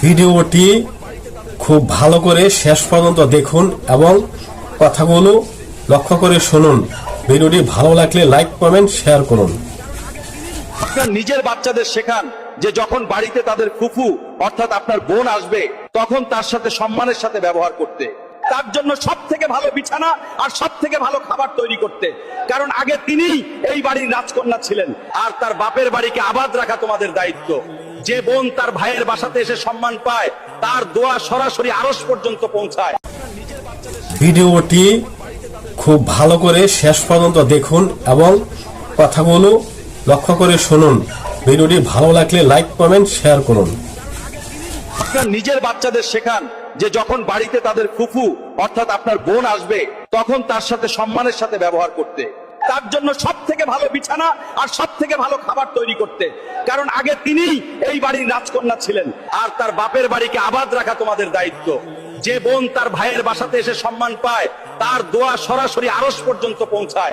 ভিডিওটি খুব ভালো করে শেষ পর্যন্ত দেখুন এবং কথাগুলো লক্ষ্য করে শুনুন। ভিডিওটি ভালো লাগলে লাইক কমেন্ট শেয়ার করুন। আপনার নিজের বাচ্চাদের শেখান যে যখন বাড়িতে তাদের ফুফু অর্থাৎ আপনার বোন আসবে তখন তার সাথে সম্মানের সাথে ব্যবহার করতে, তার জন্য সব থেকে ভালো বিছানা আর সব থেকে ভালো খাবার তৈরি করতে। কারণ আগে তিনি এই বাড়ির রাজকন্যা ছিলেন, আর তার বাপের বাড়িকে আবাদ রাখা তোমাদের দায়িত্ব। যে বোন তার ভাইয়ের বাসাতে এসে সম্মান পায়, তার দোয়া সরাসরি আরশ পর্যন্ত পৌঁছায়। ভিডিওটি খুব ভালো করে শেষ পর্যন্ত দেখুন এবং কথাগুলো লক্ষ্য করে শুনুন। ভিডিওটি ভালো লাগলে লাইক কমেন্ট শেয়ার করুন। আপনার নিজের বাচ্চাদের শেখান যে যখন বাড়িতে তাদের ফুফু অর্থাৎ আপনার বোন আসবে তখন তার সাথে সম্মানের সাথে ব্যবহার করতে, তার জন্য সব থেকে ভালো বিছানা আর সব থেকে ভালো খাবার তৈরি করতে। কারণ আগে তিনি এই বাড়ির রাজকন্যা ছিলেন, আর তার বাপের বাড়িকে আবাদ রাখা তোমাদের দায়িত্ব। যে বোন তার ভাইয়ের বাসাতে এসে সম্মান পায়, তার দোয়া সরাসরি আরশ পর্যন্ত পৌঁছায়।